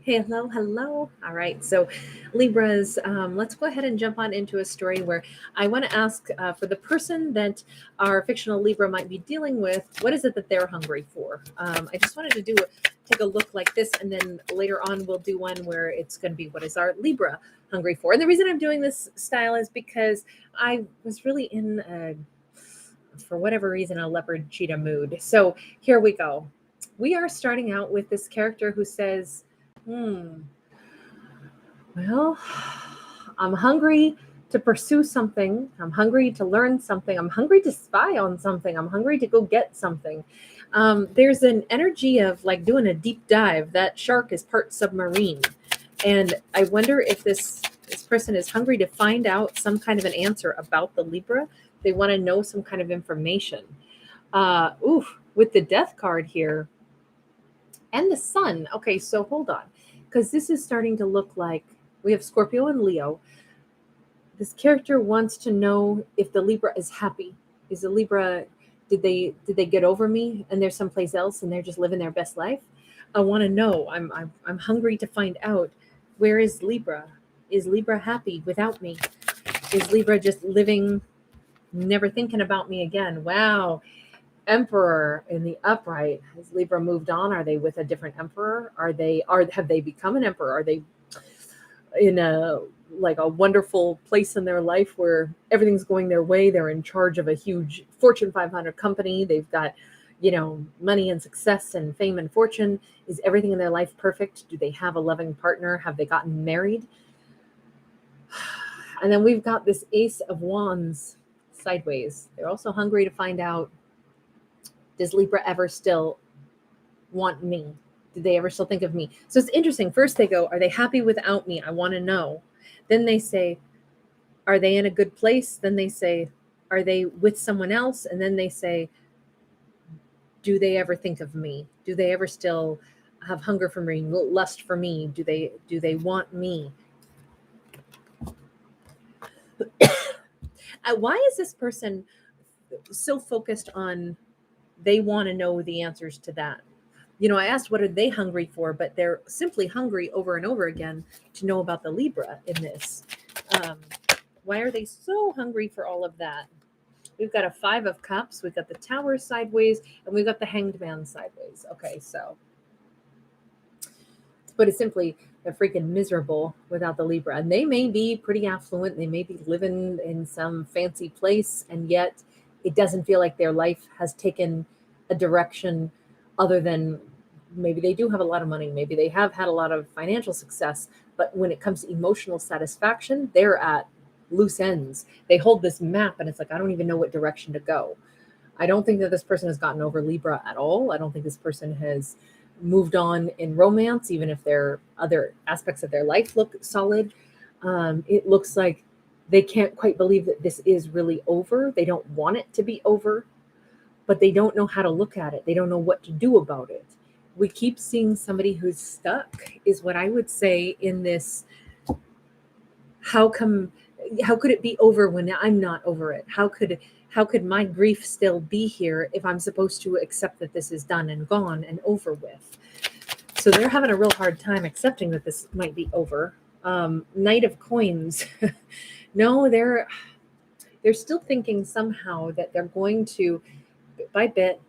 Hello, hello. All right. So, Libras, let's go ahead and jump on into a story where I want to ask for the person that our fictional Libra might be dealing with, what is it that they're hungry for? I just wanted to take a look like this, and then later on we'll do one where it's going to be what is our Libra hungry for. And the reason I'm doing this style is because I was really in, for whatever reason, a leopard cheetah mood. So here we go. We are starting out with this character who says, well, I'm hungry to pursue something. I'm hungry to learn something. I'm hungry to spy on something. I'm hungry to go get something. There's an energy of like doing a deep dive. That shark is part submarine. And I wonder if this person is hungry to find out some kind of an answer about the Libra. They want to know some kind of information. With the death card here and the sun. Okay, so hold on. Because this is starting to look like we have Scorpio and Leo. This character wants to know if the Libra is happy. Is the Libra, did they get over me and they're someplace else and they're just living their best life? I want to know. I'm hungry to find out, where is Libra? Is Libra happy without me? Is Libra just living, never thinking about me again? Wow. Emperor in the upright. Has Libra moved on? Are they with a different emperor? Have they become an emperor? Are they in a wonderful place in their life where everything's going their way? They're in charge of a huge Fortune 500 company. They've got, money and success and fame and fortune. Is everything in their life perfect? Do they have a loving partner? Have they gotten married? And then we've got this Ace of Wands sideways. They're also hungry to find out, does Libra ever still want me? Did they ever still think of me? So it's interesting. First they go, are they happy without me? I want to know. Then they say, are they in a good place? Then they say, are they with someone else? And then they say, do they ever think of me? Do they ever still have hunger for me, lust for me? Do they want me? Why is this person so focused on they want to know the answers to that? I asked what are they hungry for, but they're simply hungry over and over again to know about the Libra in this. Why are they so hungry for all of that? We've got a 5 of Cups, we've got the Tower sideways, and we've got the Hanged Man sideways. Okay, so to put it simply, they're freaking miserable without the Libra. And they may be pretty affluent, they may be living in some fancy place, and yet it doesn't feel like their life has taken a direction other than maybe they do have a lot of money, maybe they have had a lot of financial success, but when it comes to emotional satisfaction, they're at loose ends. They hold this map and it's like, I don't even know what direction to go. I don't think that this person has gotten over Libra at all. I don't think this person has moved on in romance, even if their other aspects of their life look solid. It looks like they can't quite believe that this is really over. They don't want it to be over, but they don't know how to look at it. They don't know what to do about it. We keep seeing somebody who's stuck, is what I would say in this. How could it be over when I'm not over it? How could my grief still be here if I'm supposed to accept that this is done and gone and over with? So they're having a real hard time accepting that this might be over. Knight of Coins. No, they're still thinking somehow that they're going to, bit by bit,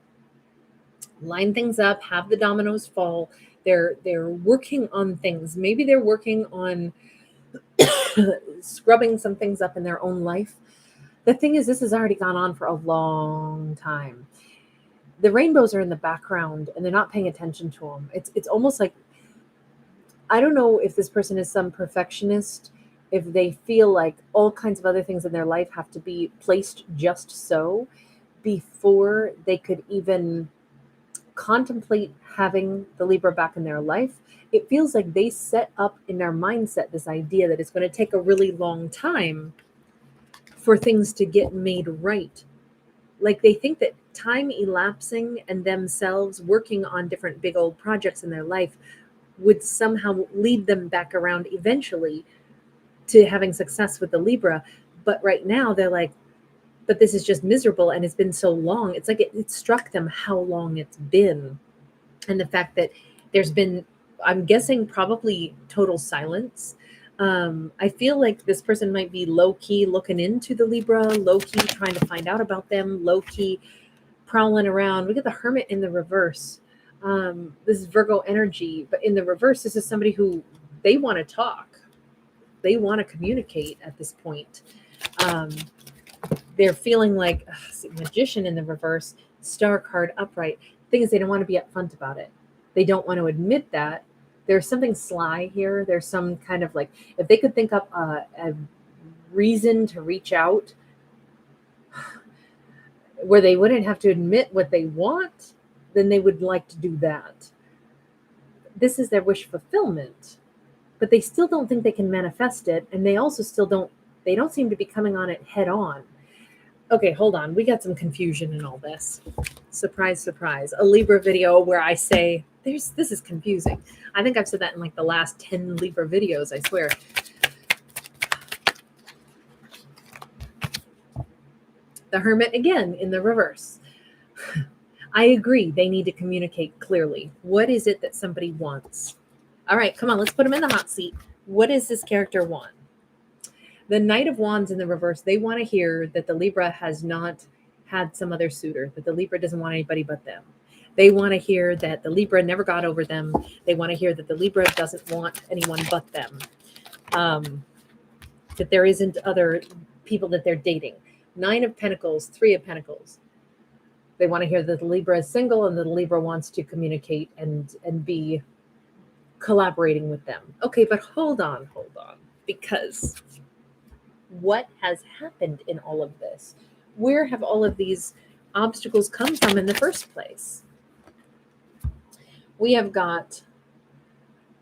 line things up, have the dominoes fall. They're working on things. Maybe they're working on scrubbing some things up in their own life. The thing is, this has already gone on for a long time. The rainbows are in the background and they're not paying attention to them. It's almost like, I don't know if this person is some perfectionist, if they feel like all kinds of other things in their life have to be placed just so before they could even contemplate having the Libra back in their life. It feels like they set up in their mindset this idea that it's going to take a really long time for things to get made right. Like they think that time elapsing and themselves working on different big old projects in their life would somehow lead them back around eventually to having success with the Libra. But right now they're like, but this is just miserable and it's been so long. It's like it struck them how long it's been. And the fact that there's been I'm guessing probably total silence. I feel like this person might be low key looking into the Libra, low key trying to find out about them, low key prowling around. We get the Hermit in the reverse. This is Virgo energy, but in the reverse, this is somebody who they want to talk, they want to communicate at this point. Um, they're feeling like Magician in the reverse, Star card upright. Thing is, they don't want to be upfront about it. They don't want to admit that. There's something sly here. There's some kind of like, if they could think up a reason to reach out where they wouldn't have to admit what they want, then they would like to do that. This is their wish fulfillment, but they still don't think they can manifest it, and they also still don't seem to be coming on it head on. Okay, hold on. We got some confusion in all this. Surprise, surprise. A Libra video where I say, this is confusing. I think I've said that in like the last 10 Libra videos, I swear. The Hermit again in the reverse. I agree. They need to communicate clearly. What is it that somebody wants? All right, come on. Let's put them in the hot seat. What does this character want? The Knight of Wands in the reverse, they want to hear that the Libra has not had some other suitor, that the Libra doesn't want anybody but them. They want to hear that the Libra never got over them. They want to hear that the Libra doesn't want anyone but them. That there isn't other people that they're dating. 9 of Pentacles, 3 of Pentacles. They want to hear that the Libra is single and that the Libra wants to communicate and be collaborating with them. Okay, but hold on. Because what has happened in all of this? Where have all of these obstacles come from in the first place? We have got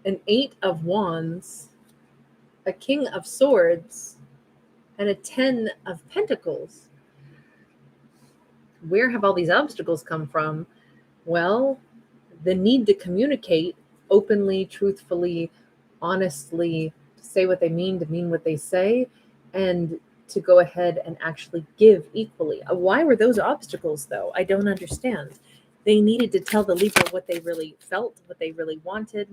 an 8 of Wands, a King of Swords, and a 10 of Pentacles. Where have all these obstacles come from? Well, the need to communicate openly, truthfully, honestly, to say what they mean, to mean what they say, and to go ahead and actually give equally. Why were those obstacles, though? I don't understand. They needed to tell the Libra what they really felt, what they really wanted.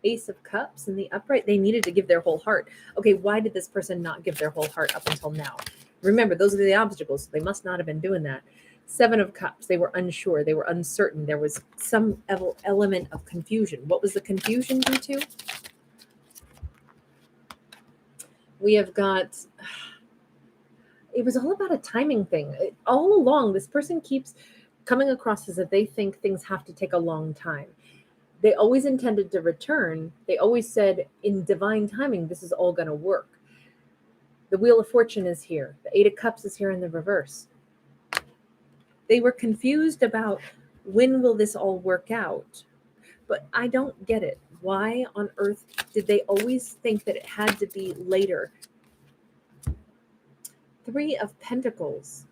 Ace of Cups in the upright, they needed to give their whole heart. Okay, why did this person not give their whole heart up until now? Remember, those are the obstacles. So they must not have been doing that. 7 of Cups, they were unsure. They were uncertain. There was some element of confusion. What was the confusion due to? We have got, it was all about a timing thing. All along, this person keeps coming across as if they think things have to take a long time. They always intended to return. They always said, in divine timing, this is all going to work. The Wheel of Fortune is here. The 8 of Cups is here in the reverse. They were confused about when will this all work out. But I don't get it. Why on earth did they always think that it had to be later? 3 of Pentacles.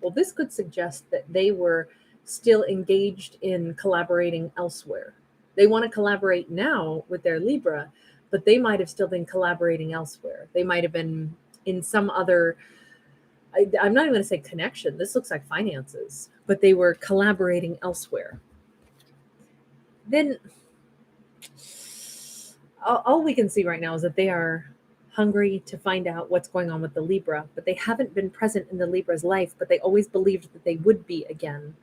Well, this could suggest that they were still engaged in collaborating elsewhere. They want to collaborate now with their Libra, but they might have still been collaborating elsewhere. They might have been in some other, I'm not even going to say connection. This looks like finances, but they were collaborating elsewhere. Then all we can see right now is that they are hungry to find out what's going on with the Libra, but they haven't been present in the Libra's life, but they always believed that they would be again.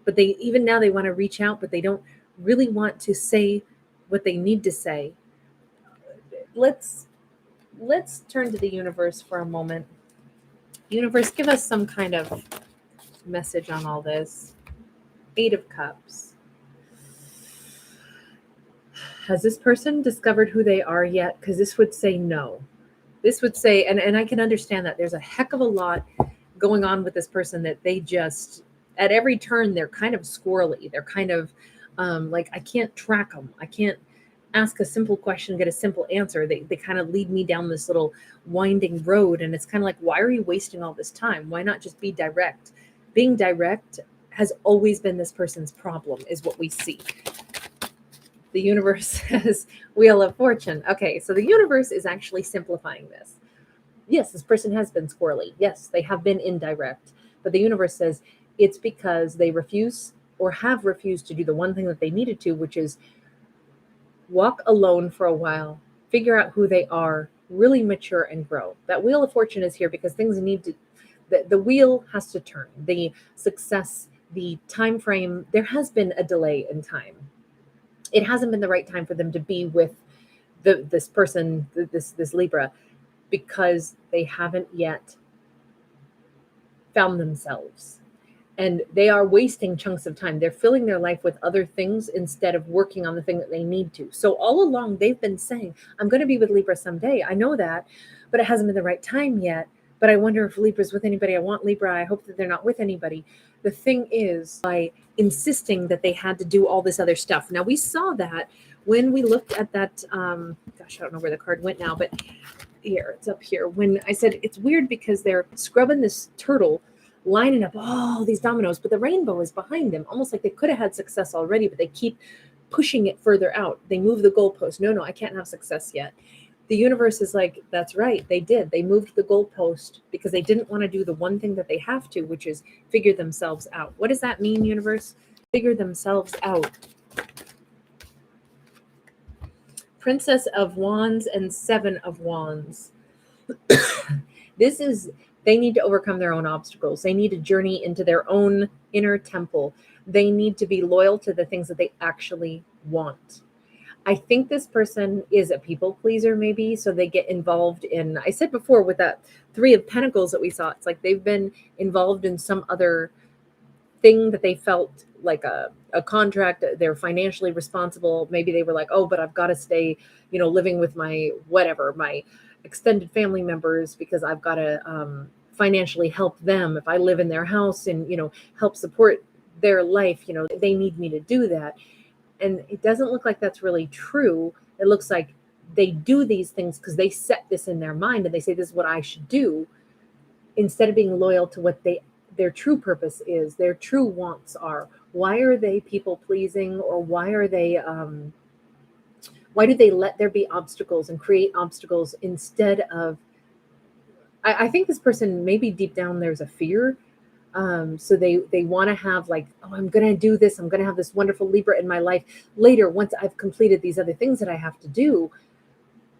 But they, even now, they want to reach out, but they don't really want to say what they need to say. Let's turn to the universe for a moment. Universe, give us some kind of message on all this. 8 of Cups. Has this person discovered who they are yet? Because this would say no. This would say, and I can understand that there's a heck of a lot going on with this person that they just, at every turn, they're kind of squirrely. They're kind of like, I can't track them. I can't ask a simple question, get a simple answer. They kind of lead me down this little winding road. And it's kind of like, why are you wasting all this time? Why not just be direct? Being direct has always been this person's problem, is what we see. The universe says Wheel of Fortune. Okay, so the universe is actually simplifying this. Yes, this person has been squirrely. Yes, they have been indirect. But the universe says it's because they refuse or have refused to do the one thing that they needed to, which is walk alone for a while, figure out who they are, really mature and grow. That wheel of fortune is here because things need to, the wheel has to turn. The success, the time frame, there has been a delay in time. It hasn't been the right time for them to be with this person, this Libra, because they haven't yet found themselves, and they are wasting chunks of time. They're filling their life with other things instead of working on the thing that they need to. So all along they've been saying, I'm going to be with Libra someday. I know that, but it hasn't been the right time yet. But I wonder if Libra's with anybody. I want Libra. I hope that they're not with anybody. The thing is, by insisting that they had to do all this other stuff. Now we saw that when we looked at that, gosh, I don't know where the card went now, but here, it's up here. When I said it's weird because they're scrubbing this turtle, lining up all these dominoes, but the rainbow is behind them, almost like they could have had success already, but they keep pushing it further out. They move the goalpost. No, I can't have success yet. The universe is like, that's right, they did. They moved the goalpost because they didn't want to do the one thing that they have to, which is figure themselves out. What does that mean, universe? Figure themselves out. Princess of Wands and Seven of Wands. This is, they need to overcome their own obstacles. They need to journey into their own inner temple. They need to be loyal to the things that they actually want. I think this person is a people pleaser, maybe. So they get involved in, I said before with that Three of Pentacles that we saw, it's like they've been involved in some other thing that they felt like a contract. They're financially responsible. Maybe they were like, oh, but I've got to stay, living with my whatever, my extended family members, because I've got to financially help them. If I live in their house and, help support their life, they need me to do that. And it doesn't look like that's really true. It looks like they do these things because they set this in their mind and they say, this is what I should do, instead of being loyal to what their true purpose is, their true wants are. Why are they people pleasing, or why are they why do they let there be obstacles and create obstacles instead of, I think this person, maybe deep down there's a fear. So they want to have like, oh, I'm going to do this. I'm going to have this wonderful Libra in my life later once I've completed these other things that I have to do.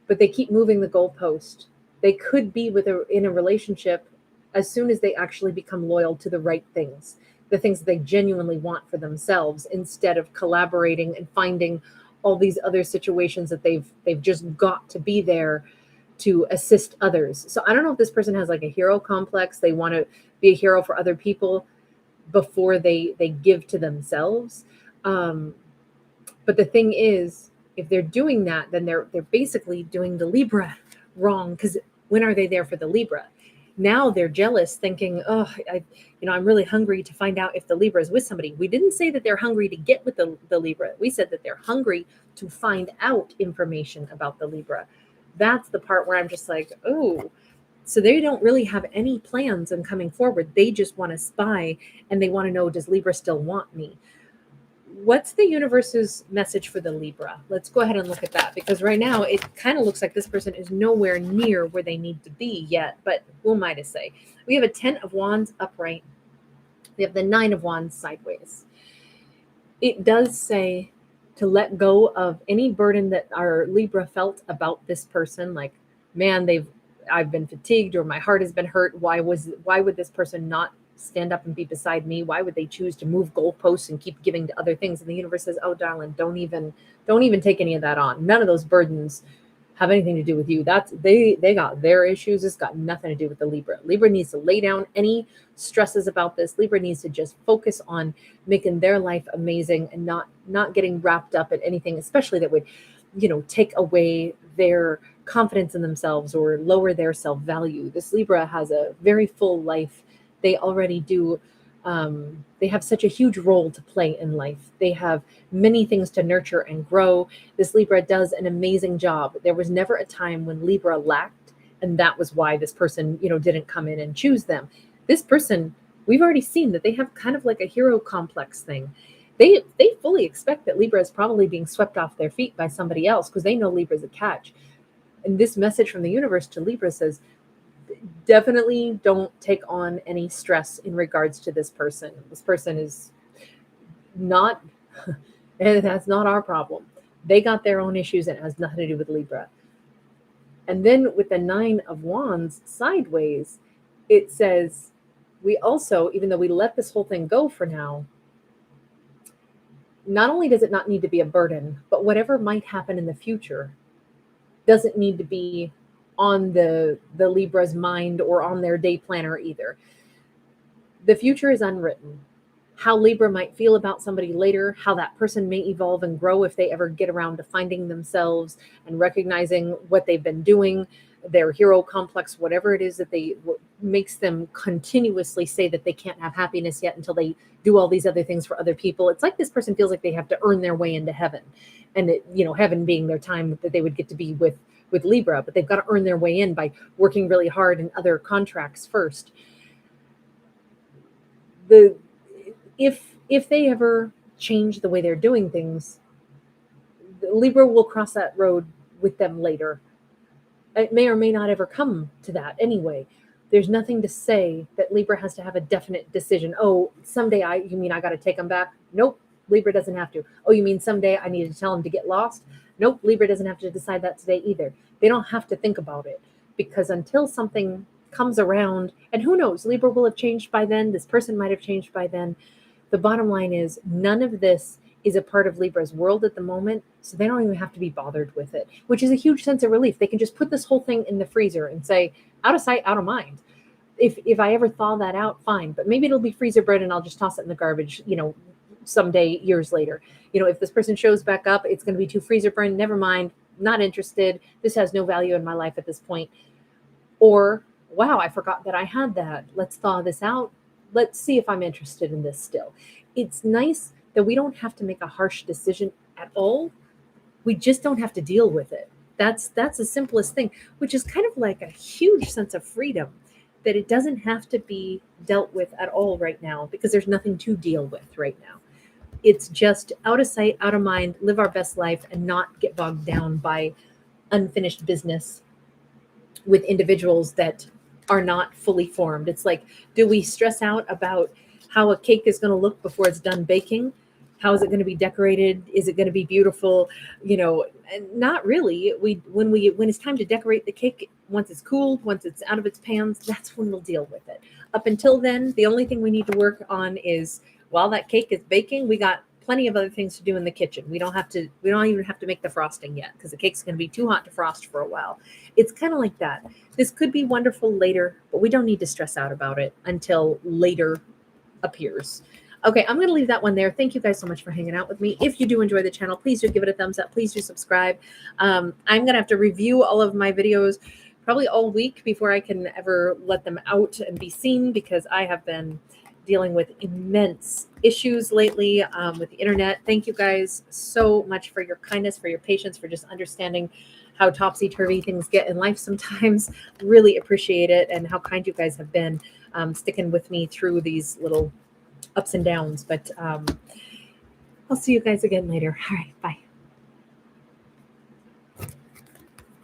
But they keep moving the goalpost. They could be in a relationship as soon as they actually become loyal to the right things, the things that they genuinely want for themselves, instead of collaborating and finding all these other situations that they've just got to be there to assist others. So I don't know if this person has like a hero complex. They want to be a hero for other people before they give to themselves. But the thing is, if they're doing that, then they're basically doing the Libra wrong, because when are they there for the Libra? Now they're jealous, thinking, oh, I'm really hungry to find out if the Libra is with somebody. We didn't say that they're hungry to get with the Libra. We said that they're hungry to find out information about the Libra. That's the part where I'm just like, oh, so they don't really have any plans on coming forward. They just want to spy, and they want to know, does Libra still want me? What's the universe's message for the Libra? Let's go ahead and look at that, because right now it kind of looks like this person is nowhere near where they need to be yet. But who am I to say? We have a 10 of Wands upright. We have the 9 of Wands sideways. It does say to let go of any burden that our Libra felt about this person. Like, man, I've been fatigued, or my heart has been hurt. Why would this person not stand up and be beside me? Why would they choose to move goalposts and keep giving to other things? And the universe says, oh, darling, don't even take any of that on. None of those burdens have anything to do with you. That's they got their issues. It's got nothing to do with the Libra. Libra needs to lay down any stresses about this. Libra needs to just focus on making their life amazing and not getting wrapped up in anything, especially that would, take away their confidence in themselves or lower their self-value. This Libra has a very full life. They already do. They have such a huge role to play in life. They have many things to nurture and grow. This Libra does an amazing job. There was never a time when Libra lacked, and that was why this person, didn't come in and choose them. This person, we've already seen that they have kind of like a hero complex thing. They fully expect that Libra is probably being swept off their feet by somebody else, because they know Libra is a catch. And this message from the universe to Libra says, definitely don't take on any stress in regards to this person. This person is not, and that's not our problem. They got their own issues and it has nothing to do with Libra. And then with the Nine of Wands sideways, it says, we also, even though we let this whole thing go for now, not only does it not need to be a burden, but whatever might happen in the future doesn't need to be on the Libra's mind or on their day planner either. The future is unwritten. How Libra might feel about somebody later, how that person may evolve and grow if they ever get around to finding themselves and recognizing what they've been doing, their hero complex, whatever it is that makes them continuously say that they can't have happiness yet until they do all these other things for other people. It's like this person feels like they have to earn their way into heaven, and heaven being their time that they would get to be with Libra, but they've got to earn their way in by working really hard in other contracts first. If they ever change the way they're doing things, Libra will cross that road with them later. It may or may not ever come to that anyway. There's nothing to say that Libra has to have a definite decision. Oh, someday you mean I got to take them back? Nope, Libra doesn't have to. Oh, you mean someday I need to tell them to get lost? Nope, Libra doesn't have to decide that today either. They don't have to think about it, because until something comes around, and who knows, Libra will have changed by then. This person might have changed by then. The bottom line is none of this is a part of Libra's world at the moment, so they don't even have to be bothered with it, which is a huge sense of relief. They can just put this whole thing in the freezer and say, out of sight, out of mind. If I ever thaw that out, fine, but maybe it'll be freezer bread and I'll just toss it in the garbage, someday, years later. If this person shows back up, it's going to be too freezer burn. Never mind, not interested. This has no value in my life at this point. Or, wow, I forgot that I had that. Let's thaw this out. Let's see if I'm interested in this still. It's nice that we don't have to make a harsh decision at all. We just don't have to deal with it. That's the simplest thing, which is kind of like a huge sense of freedom, that it doesn't have to be dealt with at all right now, because there's nothing to deal with right now. It's just out of sight, out of mind, live our best life and not get bogged down by unfinished business with individuals that are not fully formed. It's like, do we stress out about how a cake is going to look before it's done baking? How is it going to be decorated? Is it going to be beautiful? Not really. When it's time to decorate the cake, once it's cooled, once it's out of its pans, that's when we'll deal with it. Up until then, the only thing we need to work on is, while that cake is baking, we got plenty of other things to do in the kitchen. We don't even have to make the frosting yet, because the cake's going to be too hot to frost for a while. It's kind of like that. This could be wonderful later, but we don't need to stress out about it until later appears. Okay, I'm going to leave that one there. Thank you guys so much for hanging out with me. If you do enjoy the channel, please do give it a thumbs up. Please do subscribe. I'm going to have to review all of my videos probably all week before I can ever let them out and be seen, because I have been dealing with immense issues lately with the internet. Thank you guys so much for your kindness, for your patience, for just understanding how topsy-turvy things get in life sometimes. Really appreciate it, and how kind you guys have been sticking with me through these little ups and downs. But I'll see you guys again later. All right, bye.